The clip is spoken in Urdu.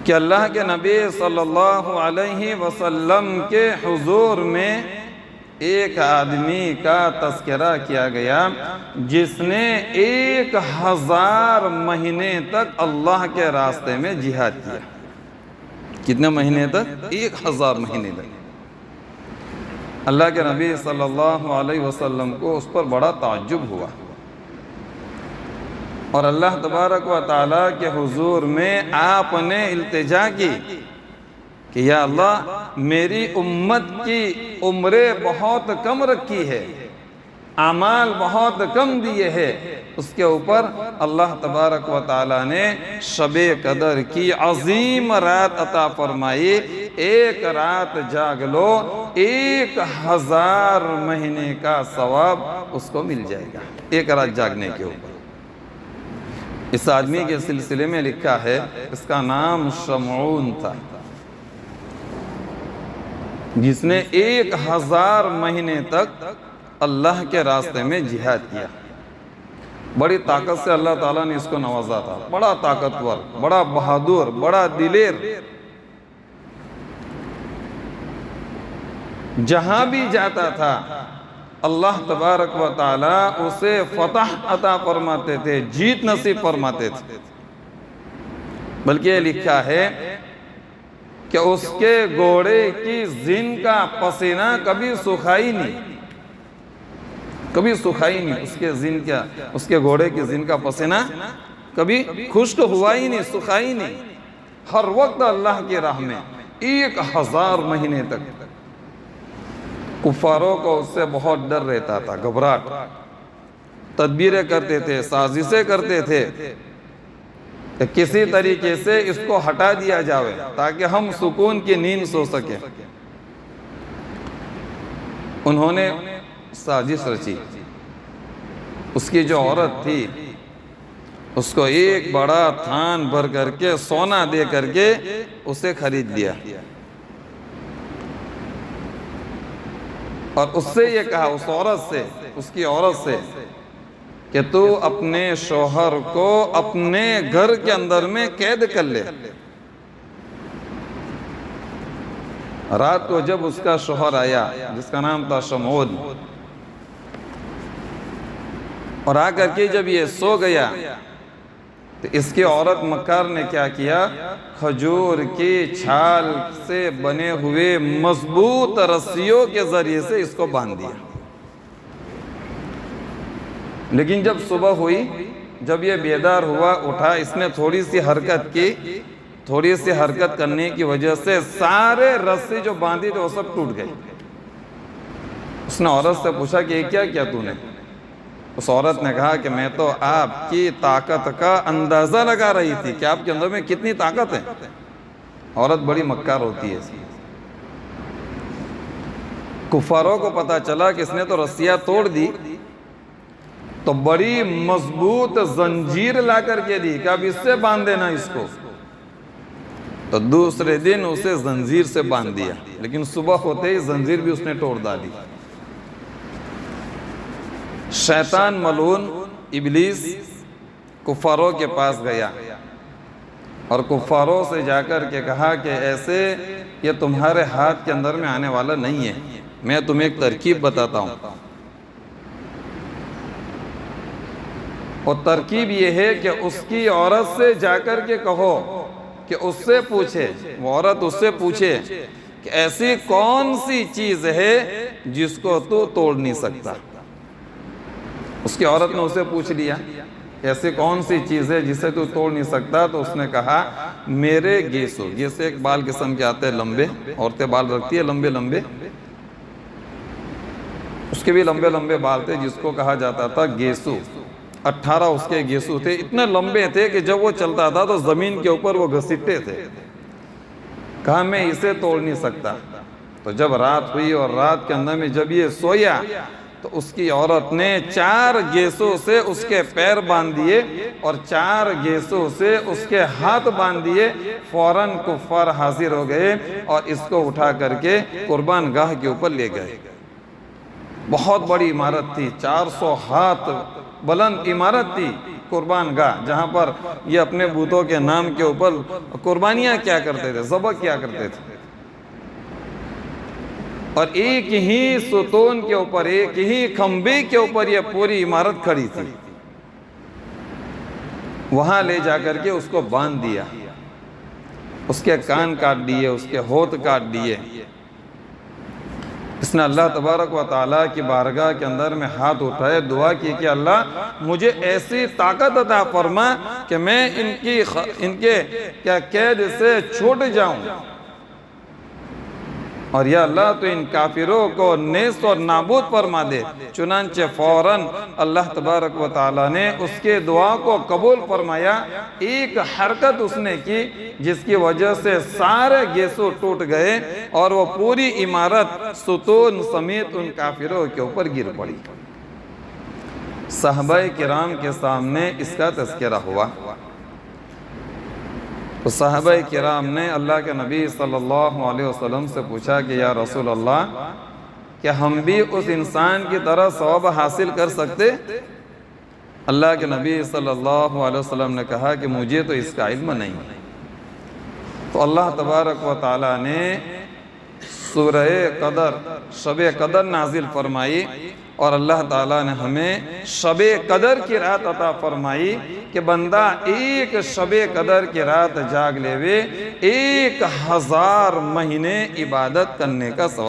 کہ اللہ کے نبی صلی اللہ علیہ وسلم کے حضور میں ایک آدمی کا تذکرہ کیا گیا جس نے 1000 مہینے تک اللہ کے راستے میں جہاد کیا۔ کتنے مہینے تک؟ 1000 مہینے تک۔ اللہ کے نبی صلی اللہ علیہ وسلم کو اس پر بڑا تعجب ہوا، اور اللہ تبارک و تعالیٰ کے حضور میں آپ نے التجا کی کہ یا اللہ میری امت کی عمریں بہت کم رکھی ہے، اعمال بہت کم دیے ہیں، اس کے اوپر اللہ تبارک و تعالیٰ نے شب قدر کی عظیم رات عطا فرمائی۔ ایک رات جاگ لو 1000 مہینے کا ثواب اس کو مل جائے گا، ایک رات جاگنے کے اوپر۔ اس آدمی کے سلسلے میں لکھا ہے، اس کا نام شمعون تھا، جس نے 1000 مہینے تک اللہ کے راستے میں جہاد کیا۔ بڑی طاقت سے اللہ تعالیٰ نے اس کو نوازا تھا، بڑا طاقتور، بڑا بہادر، بڑا دلیر۔ جہاں بھی جاتا تھا اللہ تبارک و تعالیٰ اسے فتح عطا فرماتے تھے، جیت نصیب فرماتے تھے۔ بلکہ یہ لکھا ہے کہ اس کے گھوڑے کی زن کا پسینہ کبھی سوکھا ہی نہیں، کبھی سوکھا ہی نہیں۔ اس کے گھوڑے کی زن کا پسینہ کبھی خشک ہوا ہی نہیں، سوکھا ہی نہیں۔ ہر وقت اللہ کی راہ میں 1000 مہینے تک۔ کفاروں کو اس سے بہت ڈر رہتا تھا، گھبراہٹ، تدبیریں کرتے تھے، سازشیں کرتے تھے کہ کسی طریقے سے اس کو ہٹا دیا جاوے تاکہ ہم سکون کی نیند سو سکیں۔ انہوں نے سازش رچی، اس کی جو عورت تھی اس کو ایک بڑا تھان بھر کر کے سونا دے کر کے اسے خرید لیا، اور اس سے یہ کہا، اس عورت سے، اس کی عورت سے، کہ تو اپنے شوہر کو اپنے گھر کے اندر میں قید کر لے۔ رات کو جب اس کا شوہر آیا جس کا نام تھا شمعون، اور آ کر کے جب یہ سو گیا تو اس کی عورت مکار نے کیا کیا، کھجور کی چھال سے بنے ہوئے مضبوط رسیوں کے ذریعے سے اس کو باندھ دیا۔ لیکن جب صبح ہوئی، جب یہ بیدار ہوا، اٹھا، اس نے تھوڑی سی حرکت کی، تھوڑی سی حرکت کرنے کی وجہ سے سارے رسی جو باندھی تھے وہ سب ٹوٹ گئے۔ اس نے عورت سے پوچھا کہ یہ کیا کیا تو نے؟ اس عورت نے کہا کہ میں تو آپ کی طاقت کا اندازہ لگا رہی تھی کہ آپ کے اندر میں کتنی طاقت ہے۔ عورت بڑی مکار ہوتی ہے۔ کفاروں کو پتا چلا کہ اس نے تو رسیاں توڑ دی، تو بڑی مضبوط زنجیر لا کر کے دی کہ اب اس سے باندھ دینا اس کو۔ تو دوسرے دن اسے زنجیر سے باندھ دیا، لیکن صبح ہوتے ہی زنجیر بھی اس نے توڑ ڈالی۔ شیطان ملعون ابلیس کفاروں کے پاس گیا اور کفاروں سے جا کر کے کہا کہ ایسے یہ تمہارے ہاتھ کے اندر میں آنے والا نہیں ہے، میں تمہیں ایک ترکیب بتاتا ہوں، اور ترکیب یہ ہے کہ اس کی عورت سے جا کر کے کہو کہ اس سے پوچھے، وہ عورت اس سے پوچھے کہ ایسی کون سی چیز ہے جس کو تو توڑ نہیں سکتا۔ اس کی عورت نے اسے پوچھ لیا ایسی کون سی چیز ہے جسے تو توڑ نہیں سکتا، تو اس نے کہا میرے گیسو، گیسے ایک بال قسم کے آتے ہیں لمبے، عورتیں بال رکھتی ہے لمبے لمبے، اس کے بھی لمبے لمبے بال تھے جس کو کہا جاتا تھا گیسو۔ 18 اس کے گیسو تھے، اتنے لمبے تھے کہ جب وہ چلتا تھا تو زمین کے اوپر وہ گھسیٹتے تھے۔ کہا میں اسے توڑ نہیں سکتا۔ تو جب رات ہوئی اور رات کے اندر میں جب یہ سویا تو اس کی عورت نے 4 گیسوں سے اس کے پیر باندھ دیے اور 4 گیسوں سے اس کے ہاتھ باندھ دیے۔ فوراً کفار حاضر ہو گئے اور اس کو اٹھا کر کے قربان گاہ کے اوپر لے گئے۔ بہت بڑی عمارت تھی، 400 ہاتھ بلند عمارت تھی قربان گاہ، جہاں پر یہ اپنے بتوں کے نام کے اوپر قربانیاں کیا کرتے تھے، ذبح کیا کرتے تھے، اور ایک ہی ستون کے اوپر، ایک ہی کھمبے کے اوپر یہ پوری عمارت کھڑی تھی۔ وہاں لے جا کر کے اس کو باندھ دیا، اس کے کان کاٹ دیے، اس کے ہونٹ کاٹ دیے۔ اس نے اللہ تبارک و تعالیٰ کی بارگاہ کے اندر میں ہاتھ اٹھائے، دعا کی کہ اللہ مجھے ایسی طاقت عطا فرما کہ میں ان کے قید سے چھوٹ جاؤں، اور یا اللہ تو ان کافروں کو نیست اور نابود فرما دے۔ چنانچہ فوراً اللہ تبارک و تعالیٰ نے اس کے دعا کو قبول فرمایا۔ ایک حرکت اس نے کی جس کی وجہ سے سارے گیسو ٹوٹ گئے اور وہ پوری عمارت ستون سمیت ان کافروں کے اوپر گر پڑی۔ صحابہ کرام کے سامنے اس کا تذکرہ ہوا تو صحابہ کرام نے اللہ کے نبی صلی اللہ علیہ وسلم سے پوچھا کہ یا رسول اللہ، کیا ہم بھی اس انسان کی طرح ثواب حاصل کر سکتے؟ اللہ کے نبی صلی اللہ علیہ وسلم نے کہا کہ مجھے تو اس کا علم نہیں۔ تو اللہ تبارک و تعالیٰ نے سورہ قدر، شب قدر نازل فرمائی، اور اللہ تعالیٰ نے ہمیں شب قدر کی رات عطا فرمائی کہ بندہ ایک شب قدر کی رات جاگ لے وے 1000 مہینے عبادت کرنے کا ثواب۔